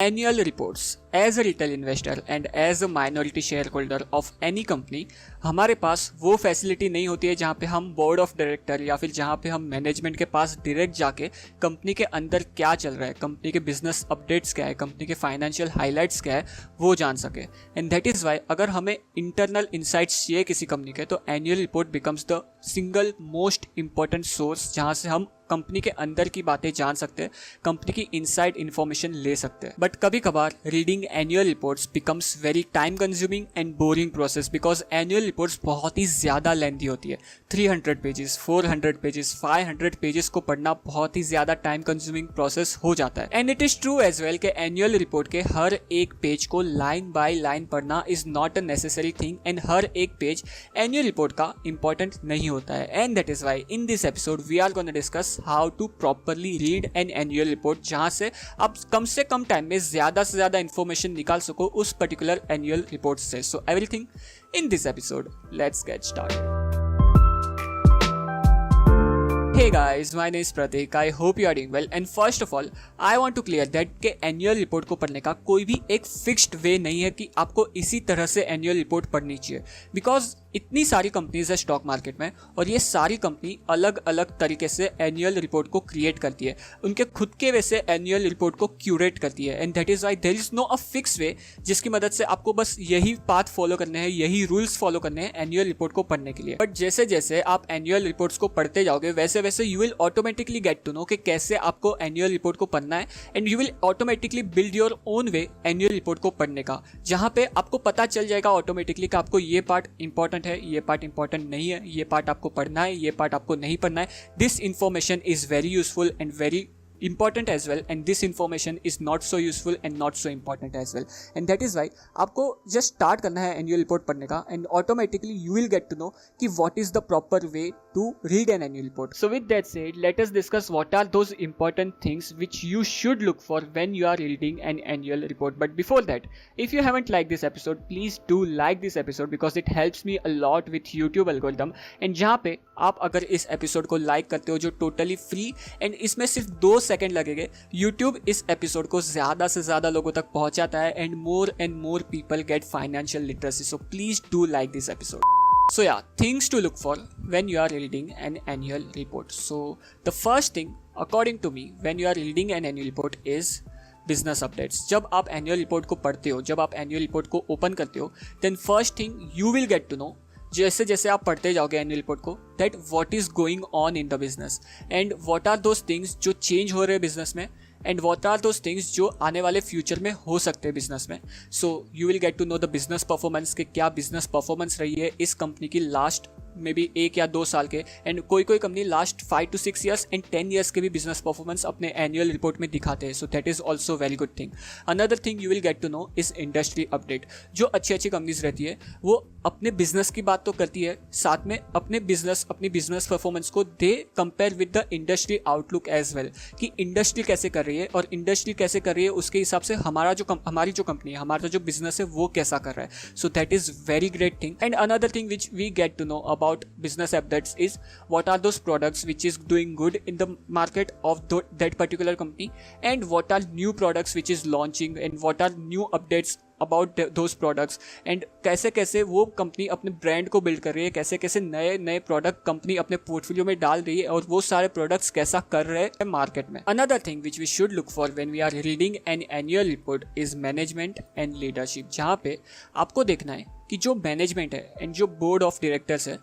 Annual reports. As a retail investor and as a minority shareholder of any company, हमारे पास वो facility नहीं होती है जहाँ पे हम बोर्ड ऑफ डायरेक्टर या फिर जहाँ पे हम मैनेजमेंट के पास डायरेक्ट जाके कंपनी के अंदर क्या चल रहा है, कंपनी के बिजनेस अपडेट्स क्या है, कंपनी के फाइनेंशियल हाइलाइट्स क्या है, वो जान सके। एंड दैट इज़ वाई अगर हमें इंटरनल इंसाइट्स चाहिए किसी कंपनी के, तो annual report becomes the single most important source जहाँ से हम कंपनी के अंदर की बातें जान सकते हैं, कंपनी की इनसाइड इन्फॉर्मेशन ले सकते हैं। बट कभी कभार reading annual reports becomes very time consuming and boring process, because annual reports बहुत ही ज़्यादा लेंथी होती है। 300 पेजेस, 400 पेजेस, 500 पेजेस को पढ़ना बहुत ही ज़्यादा टाइम कंज्यूमिंग प्रोसेस हो जाता है। And it is true as well कि एनुअल रिपोर्ट के हर एक पेज को लाइन बाय लाइन पढ़ना is not a necessary thing, and हर एक पेज एनुअल रिपोर्ट का इंपॉर्टेंट नहीं होता है। And that is why in this episode we are gonna discuss how to properly read an annual report, जहां से आप कम से कम टाइम में ज्यादा से ज्यादा इंफॉर्मेशन निकाल सको उस पर्टिकुलर एनुअल रिपोर्ट से। So everything in this episode, let's get started. Hey guys, my name is Pratik. I hope you are doing well. And first of all, I want to clear that कि annual report को पढ़ने का कोई भी एक fixed वे नहीं है कि आपको इसी तरह से एनुअल रिपोर्ट पढ़नी चाहिए, बिकॉज इतनी सारी कंपनीज है स्टॉक मार्केट में और ये सारी कंपनी अलग अलग तरीके से एनुअल रिपोर्ट को क्रिएट करती है, उनके खुद के वे से एनुअल रिपोर्ट को क्यूरेट करती है। And that is why there is no a fix way जिसकी मदद से आपको बस यही पाथ फॉलो करने हैं, यही रूल्स फॉलो करने हैं एनुअल रिपोर्ट को पढ़ने के लिए। बट जैसे जैसे आप एनुअल रिपोर्ट्स को पढ़ते जाओगे वैसे वैसे you will automatically get to know कि कैसे आपको एनुअल रिपोर्ट को पढ़ना है, and you will automatically build your own way annual report को पढ़ने का, जहां पे आपको पता चल जाएगा ऑटोमेटिकली कि आपको ये पार्ट इंपॉर्टेंट है, ये पार्ट इंपॉर्टेंट नहीं है, ये पार्ट आपको पढ़ना है, ये पार्ट आपको नहीं पढ़ना है। This information is very useful and very important as well, and this information is not so useful and not so important as well, and that is why आपको just start करना है annual report पढ़ने का, and automatically you will get to know कि what is the proper way to read an annual report. So with that said, let us discuss what are those important things which you should look for when you are reading an annual report. But before that, if you haven't liked this episode, please do like this episode because it helps me a lot with YouTube algorithm, and जहाँ पे आप अगर इस episode को like करते हो जो totally free and इसमें सिर्फ 2 सेकंड लगेंगे, यूट्यूब इस एपिसोड को ज्यादा से ज्यादा लोगों तक पहुंचाता है and more people get financial literacy. So please do like this episode. So yeah, things to look for when you are reading an annual report. So the first thing according to me when you are reading an annual report is business updates. जब आप annual report को पढ़ते हो, जब आप annual report को open करते हो, then first thing you will get to know, जैसे जैसे आप पढ़ते जाओगे एनुअल रिपोर्ट को, that what is going on in the business and what are those things जो चेंज हो रहे हैं बिजनेस में, and what are those things जो आने वाले फ्यूचर में हो सकते हैं बिजनेस में. So you will get to know the business performance के क्या बिजनेस परफॉर्मेंस रही है इस कंपनी की लास्ट मे बी 1 या 2 साल के, एंड कोई company last 5 to 6 years and 10 years के भी बिजनेस परफॉर्मेंस अपने एनुअल रिपोर्ट में दिखाते हैं. So that is also very good thing. Another thing you will get to know is industry update. जो अच्छी कंपनीज रहती है वो अपने बिजनेस की बात तो करती है, साथ में अपनी बिजनेस परफॉर्मेंस को they compare with the industry outlook as well, कि इंडस्ट्री कैसे कर रही है और इंडस्ट्री कैसे कर रही है उसके हिसाब से हमारी जो कंपनी है, हमारा जो बिजनेस है वो कैसा कर रहा है. So that is very great thing. And another thing which we get to know about business updates is what are those products which is doing good in the market of that particular company, and what are new products which is launching, and what are new updates about those products, and कैसे कैसे वो company अपने brand को build कर रही है, कैसे कैसे नए प्रोडक्ट कंपनी अपने पोर्टफोलियो में डाल रही है और वो सारे प्रोडक्ट्स कैसा कर रहे हैं मार्केट में. Another thing which we should look for when we are reading an annual report is management and leadership, जहाँ पे आपको देखना है कि जो मैनेजमेंट है एंड जो बोर्ड ऑफ डायरेक्टर्स है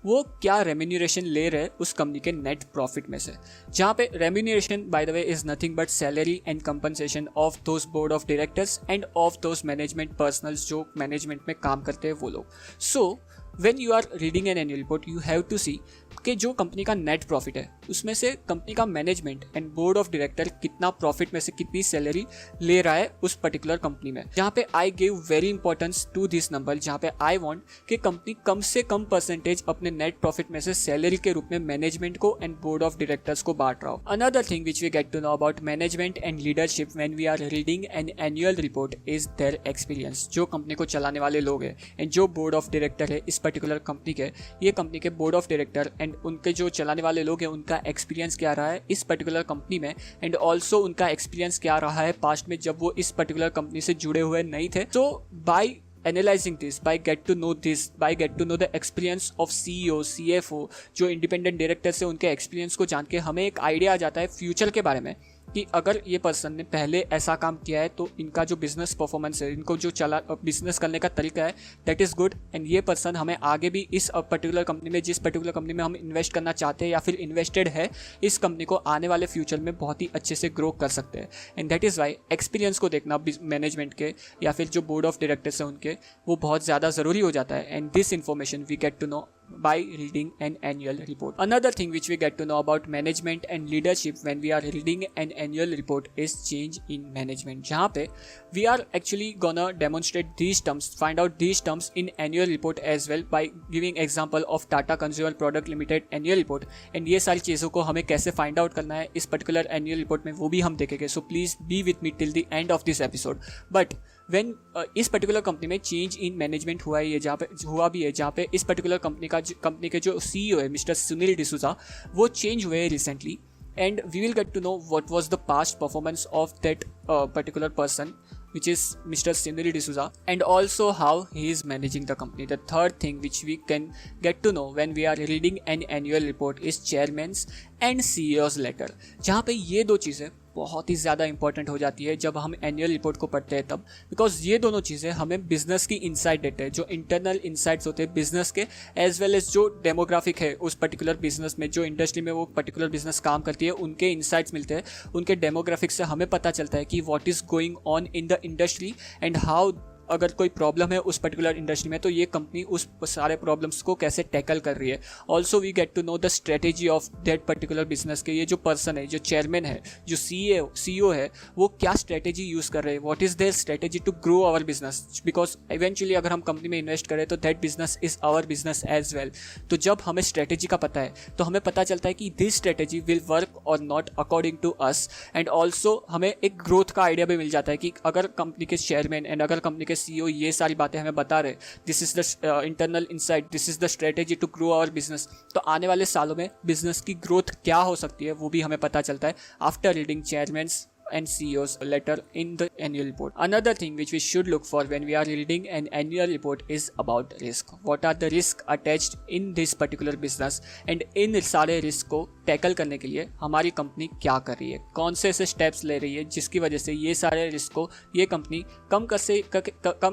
वो क्या रेम्यूनरेशन ले रहे उस कंपनी के नेट प्रॉफिट में से, जहाँ पे remuneration by the way is nothing but salary and compensation of those board of directors and of those management personnels जो मैनेजमेंट में काम करते हैं वो लोग. So when you are reading an annual report you have to see कि जो company का नेट प्रॉफिट है उसमें से कंपनी का management and board of director कितना प्रॉफिट में से कितनी सैलरी ले रहा है उस पर्टिकुलर कंपनी में. जहाँ पे I give very importance to this number, जहाँ पे आई वांट कि कंपनी कम से कम परसेंटेज अपने नेट प्रॉफिट में से सैलरी के रूप में मैनेजमेंट को एंड बोर्ड ऑफ डायरेक्टर्स को बांट रहा हो. Another thing which we get to know about management and leadership when we are reading an annual report is their experience. जो कंपनी को चलाने वाले लोग हैं एंड जो बोर्ड ऑफ डायरेक्टर है इस पर्टिकुलर कंपनी के, ये कंपनी के बोर्ड ऑफ डायरेक्टर एंड उनके जो चलाने वाले लोग हैं उनका एक्सपीरियंस क्या रहा है इस पर्टिकुलर कंपनी में, एंड ऑल्सो उनका एक्सपीरियंस क्या रहा है पास्ट में जब वो इस पर्टिकुलर कंपनी से जुड़े हुए नहीं थे. तो bye analyzing this, by get to know the experience of CEO, CFO, जो इंडिपेंडेंट डायरेक्टर्स है उनके एक्सपीरियंस को जान के हमें एक आइडिया आ जाता है फ्यूचर के बारे में कि अगर ये पर्सन ने पहले ऐसा काम किया है तो इनका जो बिजनेस परफॉर्मेंस है, इनको जो चला बिजनेस करने का तरीका है, दैट इज़ गुड, एंड ये पर्सन हमें आगे भी इस पर्टिकुलर कंपनी में, जिस पर्टिकुलर कंपनी में हम इन्वेस्ट करना चाहते हैं या फिर इन्वेस्टेड है, इस कंपनी को आने वाले फ्यूचर में बहुत ही अच्छे से ग्रो कर सकते हैं. And that is Y experience को देखना मैनेजमेंट के या फिर जो बोर्ड ऑफ डायरेक्टर्स हैं उनके, वो बहुत ज़्यादा ज़रूरी हो जाता है. And this information we get to know by reading an annual report. Another thing which we get to know about management and leadership when we are reading an annual report is change in management. जहाँ पे we are actually gonna demonstrate these terms, find out these terms in annual report as well by giving example of Tata Consumer Product Limited annual report. And ये सारी चीज़ों को हमें कैसे find out करना है इस particular annual report में, वो भी हम देखेंगे. So please be with me till the end of this episode. But when इस पर्टिकुलर कंपनी में चेंज इन मैनेजमेंट हुआ है, ये जहाँ पे हुआ भी है, जहाँ पे इस पर्टिकुलर कंपनी के जो CEO है मिस्टर सुनील डिसूजा, वो चेंज हुए हैं recently, and we will get to know what was the past performance of that particular person which is Mr. Sunil D'Souza, and also how he is managing the company. The third thing which we can get to know when we are reading an annual report is chairman's and CEO's letter. जहाँ पे ये दो चीज़ें बहुत ही ज़्यादा important हो जाती है जब हम एनुअल रिपोर्ट को पढ़ते हैं तब, बिकॉज ये दोनों चीज़ें हमें बिजनेस की इनसाइट देते हैं, जो इंटरनल इनसाइट्स होते हैं बिजनेस के, एज वेल एज जो डेमोग्राफिक है उस पर्टिकुलर बिजनेस में, जो इंडस्ट्री में वो पर्टिकुलर बिजनेस काम करती है, उनके इनसाइट्स मिलते हैं. उनके डेमोग्राफिक से हमें पता चलता है कि what is going on in the industry and how, अगर कोई प्रॉब्लम है उस पर्टिकुलर इंडस्ट्री में तो ये कंपनी उस सारे प्रॉब्लम्स को कैसे टैकल कर रही है. Also we get to know the strategy of that particular business के, ये जो पर्सन है, जो चेयरमैन है, जो CEO है, वो क्या स्ट्रेटेजी यूज़ कर रहे हैं, what is their strategy to grow our business, because eventually अगर हम कंपनी में इन्वेस्ट करें तो that business is our business as well. तो जब हमें स्ट्रेटेजी का पता है तो हमें पता चलता है कि दिस स्ट्रेटेजी विल वर्क और not according to us, and also हमें एक ग्रोथ का आइडिया भी मिल जाता है कि अगर कंपनी के चेयरमैन एंड अगर कंपनी के CEO ये सारी बातें हमें बता रहे, this is the internal insight, this is the strategy to grow our business, तो आने वाले सालों में बिजनेस की ग्रोथ क्या हो सकती है वो भी हमें पता चलता है after reading chairman's and CEO's letter in the annual report. Another thing which we should look for when we are reading an annual report is about risk. What are the risks attached in this particular business, and इन सारे risk को tackle करने के लिए हमारी company क्या कर रही है, कौन से ऐसे स्टेप्स ले रही है जिसकी वजह से ये सारे रिस्क को ये कंपनी कम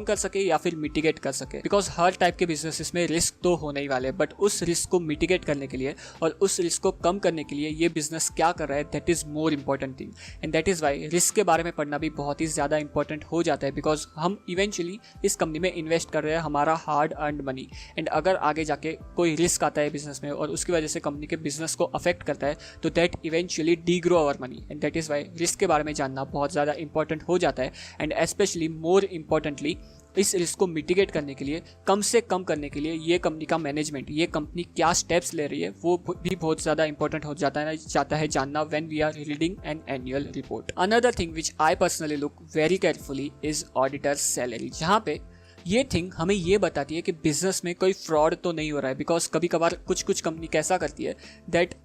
कर सके या फिर मिटिगेट कर सके. बिकॉज हर टाइप के बिजनेसेस में रिस्क तो होने ही वाले, बट उस रिस्क को मिटिगेट करने के लिए और उस रिस्क को कम करने के लिए ये बिजनेस क्या कर रहा है, that is more important thing. And that is why risk के बारे में पढ़ना भी बहुत ही ज़्यादा इंपॉर्टेंट हो जाता है, बिकॉज हम इवेंचुअली इस कंपनी में इन्वेस्ट कर रहे हैं हमारा हार्ड अर्नड मनी, एंड अगर आगे जाके कोई रिस्क आता है बिजनेस में और उसकी वजह से कंपनी के बिजनेस को अफेक्ट करता है तो that eventually degrow our money. And that is why risk के बारे में जानना बहुत ज़्यादा इंपॉर्टेंट हो जाता है. एंड स्पेशली मोर इम्पॉर्टेंटली इस रिस्क को मिटिगेट करने के लिए, कम से कम करने के लिए ये कंपनी का मैनेजमेंट, ये कंपनी क्या स्टेप्स ले रही है वो भी बहुत ज़्यादा इंपॉर्टेंट हो जाता है जानना when we are reading an annual report. Another thing which I personally look very carefully is auditor salary, जहाँ पे ये थिंग हमें ये बताती है कि बिजनेस में कोई फ्रॉड तो नहीं हो रहा है. बिकॉज कभी कभार कुछ कंपनी कैसा करती है दैट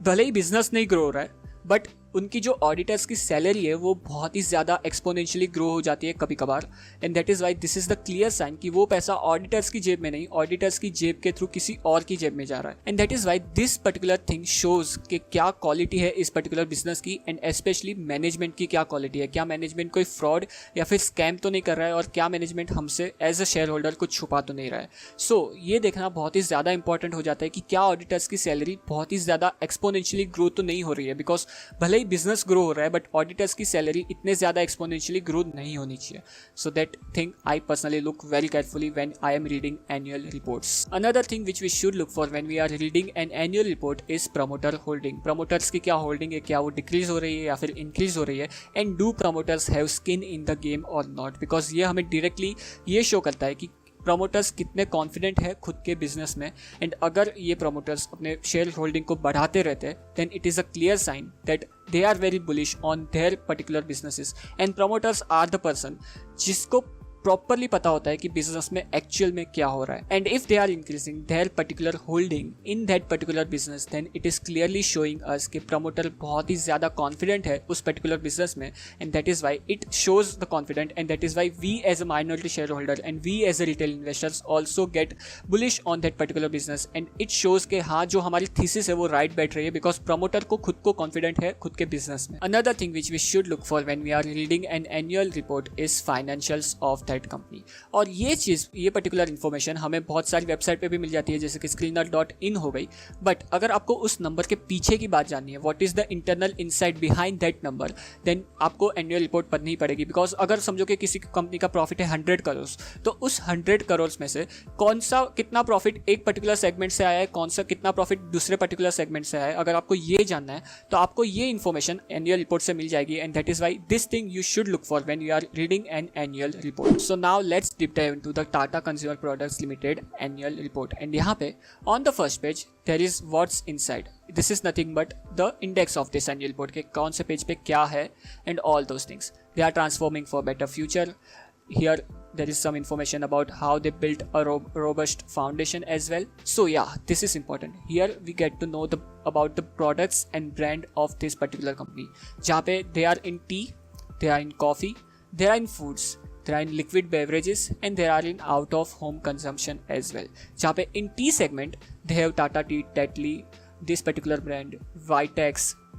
भले ही बिजनेस नहीं ग्रो हो रहा है बट उनकी जो ऑडिटर्स की सैलरी है वो बहुत ही ज़्यादा एक्सपोनेंशियली ग्रो हो जाती है कभी कभार. And that is why this is the clear sign कि वो पैसा ऑडिटर्स की जेब में नहीं, ऑडिटर्स की जेब के थ्रू किसी और की जेब में जा रहा है. And that is why this particular thing shows कि क्या क्वालिटी है इस पर्टिकुलर बिजनेस की, एंड स्पेशली मैनेजमेंट की क्या क्वालिटी है. क्या मैनेजमेंट कोई फ्रॉड या फिर स्कैम तो नहीं कर रहा है, और क्या मैनेजमेंट हमसे एज अ शेयर होल्डर कुछ छुपा तो नहीं रहा है. सो ये देखना बहुत ही ज़्यादा इंपॉर्टेंट हो जाता है कि क्या ऑडिटर्स की सैलरी बहुत ही ज़्यादा एक्सपोनेंशियली ग्रो तो नहीं हो रही है. बिकॉज भले ही बिजनेस ग्रो हो रहा है बट ऑडिटर्स की सैलरी इतने ज़्यादा एक्सपोनेंशियली ग्रो नहीं होनी चाहिए. So that thing I personally look very carefully when I am reading annual reports. Another thing which we should look for when we are reading an annual report is promoter holding. Promoters की क्या holding है, क्या वो decrease हो रही है या फिर इंक्रीज हो रही है, and do promoters have skin in the game और नॉट. बिकॉज ये हमें डायरेक्टली ये शो करता है कि प्रमोटर्स कितने कॉन्फिडेंट है खुद के बिजनेस में, एंड अगर ये प्रमोटर्स अपने शेयर होल्डिंग को बढ़ाते रहते हैं then it is a clear sign that they are very bullish on their particular businesses. And promoters are the person जिसको प्रॉपरली पता होता है कि बिजनेस में एक्चुअल में क्या हो रहा है। And if they are increasing their particular holding in that particular business, then it is clearly showing us कि प्रमोटर बहुत ही ज्यादा कॉन्फिडेंट है उस पर्टिकुलर बिजनेस में, and that is why it shows the confident, and that is why we as a minority share holder and we as a retail investors also get bullish on that particular business, and it shows के हाँ जो हमारी thesis है वो right बैठ रही है, because promoter को खुद को कॉन्फिडेंट है खुद के बिजनेस में। Another thing which we should look for when we are reading an annual report is financials of that company. और ये पर्टिकुलर इन्फॉर्मेशन हमें बहुत सारी वेबसाइट पे भी मिल जाती है, जैसे कि screener.in हो गई। बट अगर आपको उस नंबर के पीछे की बात जाननी है, what is the internal insight behind that number, then आपको एनुअल रिपोर्ट पढ़नी ही पड़ेगी। बिकॉज अगर समझो कि किसी कंपनी का प्रॉफिट है 100 करोड़, तो उस 100 करोड़ में से कौन सा कितना प्रॉफिट एक पर्टिकुलर सेगमेंट से आया है, कौन सा कितना प्रॉफिट दूसरे पर्टिकुलर सेगमेंट से आया है, अगर आपको ये जानना है तो आपको ये इन्फॉर्मेशन एनुअल रिपोर्ट से मिल जाएगी, and that is why this thing you should look for when you are reading an annual report. So now let's deep dive into the Tata consumer products limited annual report, and यहाँ पे on the first page there is what's inside, this is nothing but the index of this annual report के कौन से page पे क्या है and all those things. They are transforming for better future, here there is some information about how they built a robust foundation as well. So yeah, this is important. Here we get to know about the products and brand of this particular company, जहाँ पे they are in tea, they are in coffee, they are in foods, they are in liquid beverages, and they are in out of home consumption as well. जहाँ पे in tea segment they have Tata Tea, Tetley, this particular brand, Vitex,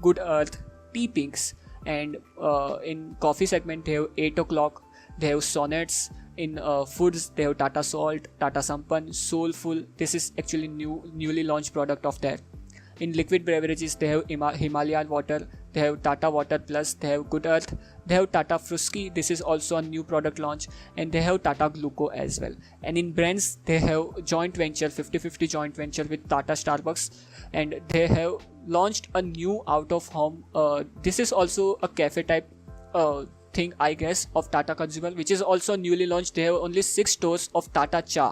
Good Earth, Tea Pinks, and in coffee segment they have 8 o'clock, they have Sonnets. In foods they have Tata Salt, Tata Sampann, Soulful, this is actually newly launched product of there. In liquid beverages they have Himalayan water, they have Tata Water Plus, they have Good Earth, they have Tata Fruski, this is also a new product launch, and they have Tata Gluco as well. And in brands they have joint venture 50-50 joint venture with Tata Starbucks, and they have launched a new out of home, this is also a cafe type thing I guess of Tata Consumer, which is also newly launched. They have only 6 stores of Tata Cha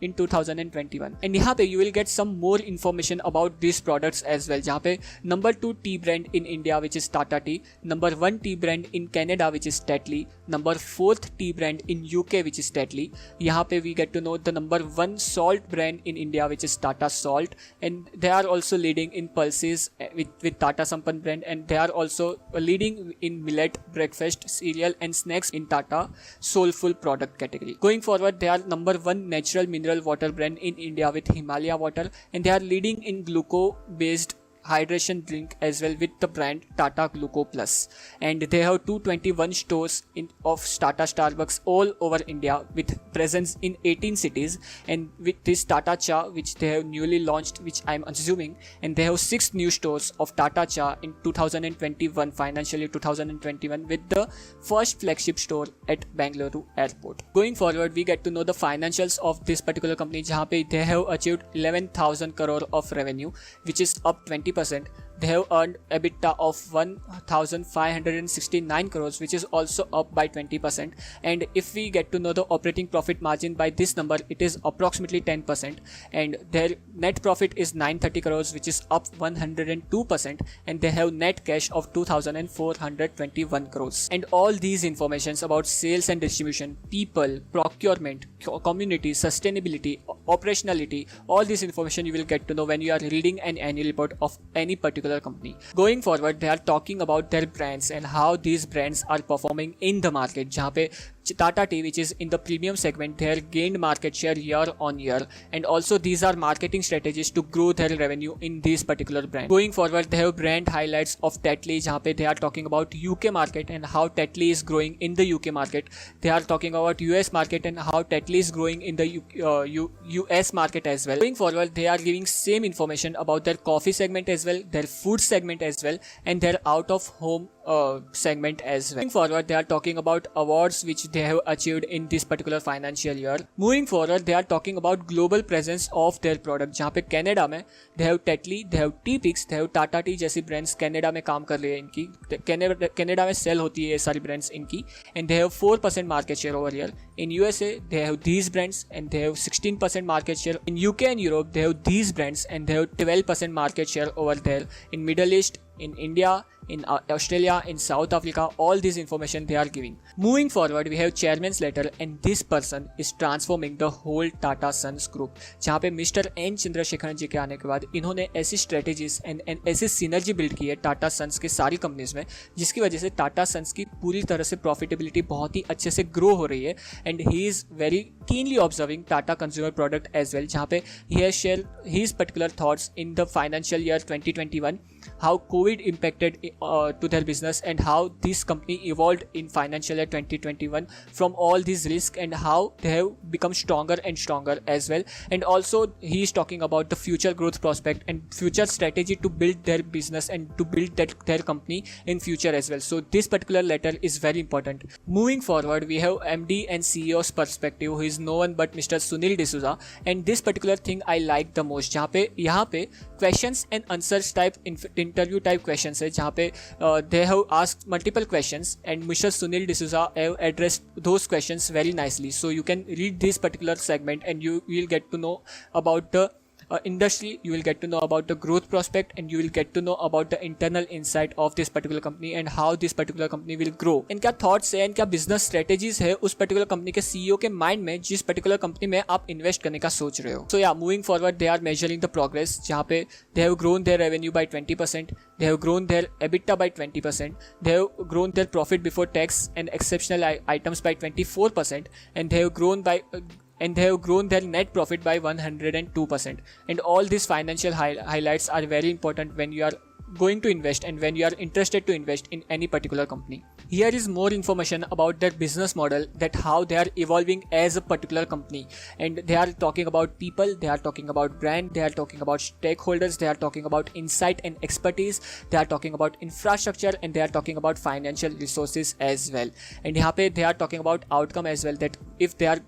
in 2021, and यहाँ पे you will get some more information about these products as well, जहाँ पे number 2 tea brand in India which is Tata Tea, number 1 tea brand in Canada which is Tetley, number 4th tea brand in UK which is Tetley. यहाँ पे we get to know the number 1 salt brand in India which is Tata Salt, and they are also leading in pulses with Tata Sampann brand, and they are also leading in millet breakfast cereal and snacks in Tata Soulful product category. Going forward they are number 1 natural mineral water brand in India with Himalaya water, and they are leading in gluco based hydration drink as well with the brand Tata Gluco Plus, and they have 221 stores of Tata Starbucks all over India with presence in 18 cities, and with this Tata Cha which they have newly launched, which I am assuming, and they have 6 new stores of Tata Cha in 2021 financial year 2021 with the first flagship store at Bangalore airport. Going forward we get to know the financials of this particular company, जहाँ पे they have achieved 11,000 crore of revenue which is up 20%. They have earned EBITDA of 1,569 crores which is also up by 20%, and if we get to know the operating profit margin by this number, it is approximately 10%, and their net profit is 930 crores which is up 102%, and they have net cash of 2,421 crores. And all these informations about sales and distribution, people, procurement, community, sustainability, operationality, all this information you will get to know when you are reading an annual report of any particular company. Going forward they are talking about their brands and how these brands are performing in the market, जहाँ पे Tata Tea which is in the premium segment they have gained market share year on year, and also these are marketing strategies to grow their revenue in these particular brands. Going forward they have brand highlights of Tetley, जहाँ पे they are talking about UK market and how Tetley is growing in the UK market. They are talking about US market and how Tetley is growing in the US market as well. Going forward they are giving same information about their coffee segment as well, their food segment as well, and their out of home segment as well. Moving forward they are talking about awards which they have achieved in this particular financial year. Moving forward they are talking about global presence of their product, जहाँ पे Canada में they have Tetley, they have Tea Pix, they have Tata Tea जैसी brands Canada में काम कर रही है इनकी, कनाडा में सेल होती है ये सारी brands इनकी, and they have 4% market share over here. In USA they have these brands and they have 16% market share. In UK and Europe they have these brands and they have 12% market share over there. In Middle East, in India, in Australia, in South Africa, all this information they are giving. Moving forward, we have chairman's letter, and this person is transforming the whole Tata Sons group. जहाँ पे mister N Chandrasekaran जी के आने के बाद इन्होंने ऐसी strategies and ऐसी synergy build की है टाटा सन्स के सारी कंपनीज में, जिसकी वजह से टाटा सन्स की पूरी तरह से प्रॉफिटेबिलिटी बहुत ही अच्छे से ग्रो हो रही है. And he is very keenly observing Tata consumer product as well, जहाँ पे he has share his particular thoughts in the financial year 2021, how COVID impacted to their business and how this company evolved in financial year 2021 from all these risks and how they have become stronger and stronger as well. And also he is talking about the future growth prospect and future strategy to build their business and to build their company in future as well. So this particular letter is very important. Moving forward, we have MD and CEO's perspective, who is no one but Mr. Sunil D'Souza, and this particular thing I like the most, जहाँ पे यहाँ पे questions and answers type interview type questions है, जहाँ पे they have asked multiple questions and Mr. Sunil D'Souza have addressed those questions very nicely. So you can read this particular segment and you will get to know about the industry, you will get to know about the growth prospect, and you will get to know about the internal insight of this particular company and how this particular company will grow. इनका thoughts है, इनका business strategies है उस particular company के CEO के mind में जिस particular company में आप invest करने का सोच रहे हो. So yeah, moving forward, they are measuring the progress, जहाँ पे they have grown their revenue by 20%, they have grown their EBITDA by 20%, they have grown their profit before tax and exceptional items by 24%, and they have grown their net profit by 102%. And all these financial highlights are very important when you are going to invest and when you are interested to invest in any particular company. Here is more information about their business model, that how they are evolving as a particular company, and they are talking about people, they are talking about brand, they are talking about stakeholders, they are talking about insight and expertise, they are talking about infrastructure, and they are talking about financial resources as well. And यहाँ पे they are talking about outcome as well, that if their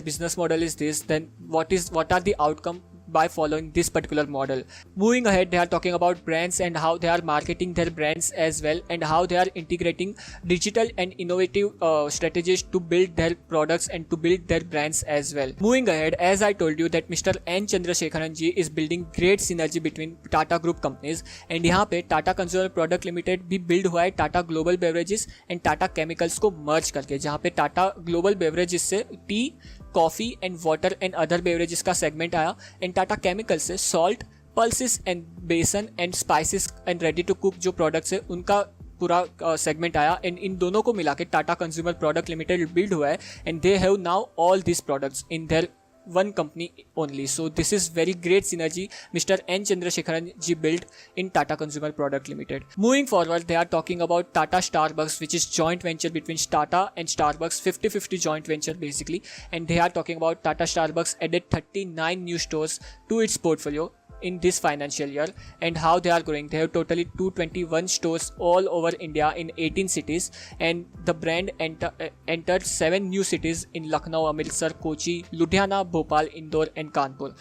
business model is this, then what are the outcome by following this particular model. Moving ahead, they are talking about brands and how they are marketing their brands as well, and how they are integrating digital and innovative strategies to build their products and to build their brands as well. Moving ahead, as I told you that Mr. N. Chandrasekharan ji is building great synergy between Tata Group companies, and यहाँ पे Tata Consumer Product Limited भी build हुआ है Tata Global Beverages and Tata Chemicals को merge करके, जहाँ पे Tata Global Beverages से tea, coffee and water and other beverages का सेगमेंट आया, एंड टाटा केमिकल से salt, pulses and besan and spices and ready to cook जो प्रोडक्ट्स है उनका पूरा सेगमेंट आया, एंड इन दोनों को मिला के Tata consumer product limited build हुआ है, and they have now all this products in their one company only. So this is very great synergy Mr. N. Chandrasekharan ji built in Tata Consumer Product Limited. Moving forward, they are talking about Tata Starbucks, which is joint venture between Tata and Starbucks, 50-50 joint venture basically, and they are talking about Tata Starbucks added 39 new stores to its portfolio in this financial year, and how they are growing. They have totally 221 stores all over India in 18 cities, and the brand entered 7 new cities in Lucknow, Amritsar, Kochi, Ludhiana, Bhopal, Indore and Kanpur,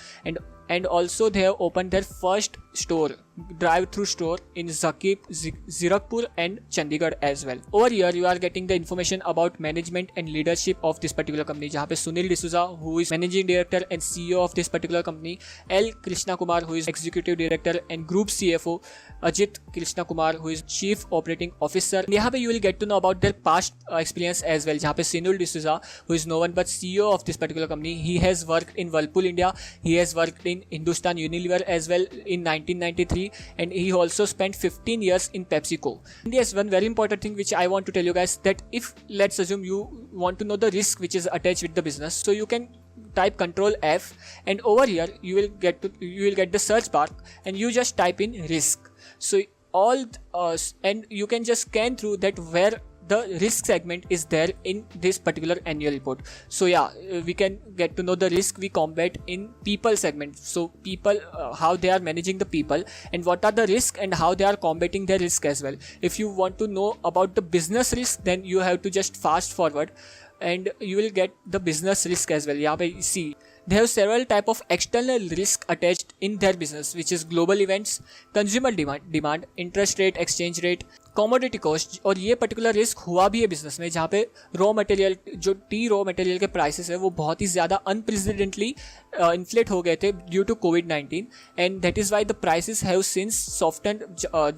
and also they have opened their first store, drive-through store in Zirakpur and Chandigarh as well. Over here you are getting the information about management and leadership of this particular company, जहाँ पे Sunil D'Souza, who is managing director and CEO of this particular company, L. Krishna Kumar, who is executive director and group CFO, Ajit Krishna Kumar, who is chief operating officer. यहाँ पे you will get to know about their past experience as well, जहाँ पे Sunil D'Souza, who is no one but CEO of this particular company, he has worked in Whirlpool India, he has worked in Hindustan Unilever as well in 1993, and he also spent 15 years in PepsiCo. And yes, one very important thing which I want to tell you guys, that if let's assume you want to know the risk which is attached with the business, so you can type Control F, and over here you will get the search bar, and you just type in risk. So and you can just scan through that where the risk segment is there in this particular annual report. So yeah, we can get to know the risk we combat in people segment. So people, how they are managing the people, and what are the risk and how they are combating their risk as well. If you want to know about the business risk, then you have to just fast forward and you will get the business risk as well. यहाँ पे see, they have several type of external risk attached in their business, which is global events, consumer demand, interest rate, exchange rate, commodity cost, और ये particular risk हुआ भी है business में, जहाँ पे रॉ मटेरियल, जो टी रॉ मटेरियल के प्राइसेस है वो बहुत ही ज़्यादा अनप्रेसिडेंटली इन्फ्लेट हो गए थे ड्यू टू कोविड-19, and that is why the prices have since softened.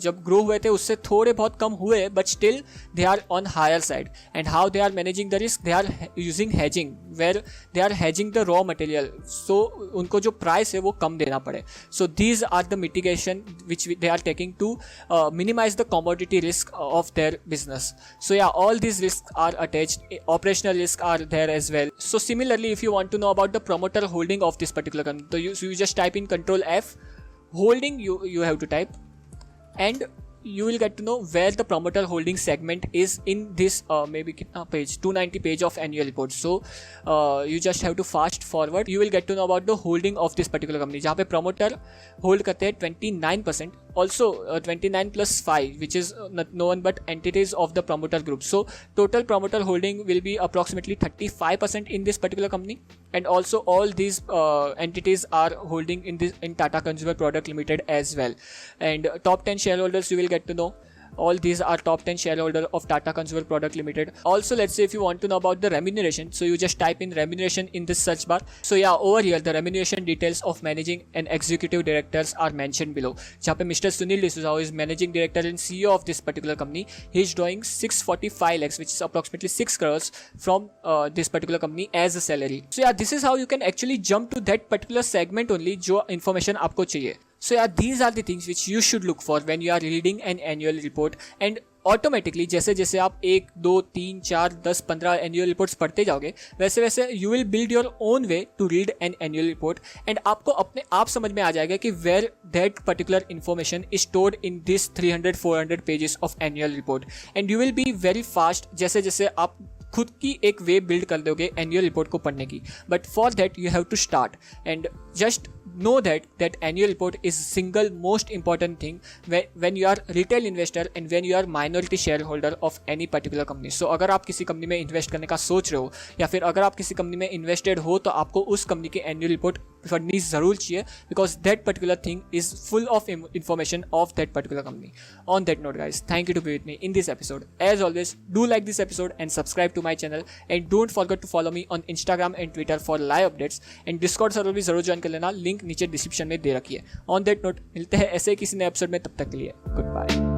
जब ग्रो हुए थे उससे थोड़े बहुत कम हुए, but still they are on higher side. And how they are managing the risk, they are using hedging, where they are hedging the raw material, so उनको जो प्राइस है वो कम देना पड़े। So these are the mitigation which they are taking to minimize the commodity risk of their business. So yeah, all these risks are attached. Operational risks are there as well. So similarly, if you want to know about the promoter holding of this particular company, so you just type in Control F, holding you have to type, and you will get to know where the promoter holding segment is in this maybe page 290 page of annual report. So you just have to fast forward. You will get to know about the holding of this particular company, जहाँ पे promoter hold करते हैं 29%, also 29 plus 5, which is no one but entities of the promoter group. So total promoter holding will be approximately 35% in this particular company, and also all these entities are holding in Tata Consumer Product Limited as well. And top 10 shareholders, you will get to know. All these are top 10 shareholder of Tata Consumer Product Limited. Also, let's say if you want to know about the remuneration, so you just type in remuneration in this search bar. So yeah, over here the remuneration details of managing and executive directors are mentioned below. जहाँ पे Mr. Sunil D'Souza, who is managing director and CEO of this particular company, he is drawing 645 lakhs, which is approximately 6 crores from this particular company as a salary. So yeah, this is how you can actually jump to that particular segment only जो information आपको चाहिए. So yeah, these are the things which you should look for when you are reading an annual report, and automatically जैसे जैसे आप 1, 2, 3, 4, 10, 15 annual reports पढ़ते जाओगे, वैसे वैसे you will build your own way to read an annual report, and आपको अपने आप समझ में आ जाएगा कि where that particular information is stored in this 300-400 pages of annual report, and you will be very fast जैसे जैसे आप खुद की एक वे बिल्ड कर दोगे एनुअल रिपोर्ट को पढ़ने की. But for that you have to start, and just know that annual report is single most important thing when you are retail investor and when you are minority shareholder of any particular company. So अगर आप किसी company में invest करने का सोच रहे हो, या फिर अगर आप किसी कंपनी में इन्वेस्टेड हो, तो आपको उस कंपनी की एनुअल रिपोर्ट पढ़नी ज़रूर चाहिए, because that particular thing is full of information of that particular company. On that note, guys, thank you to be with me in this episode. As always, do like this episode and subscribe to my channel, and don't forget to follow me on Instagram and Twitter for live updates, and Discord server भी जरूर join कर लेना, link नीचे description में दे रखी है. On that note, मिलते हैं ऐसे किसी नए एपिसोड में, तब तक के लिए गुड बाय.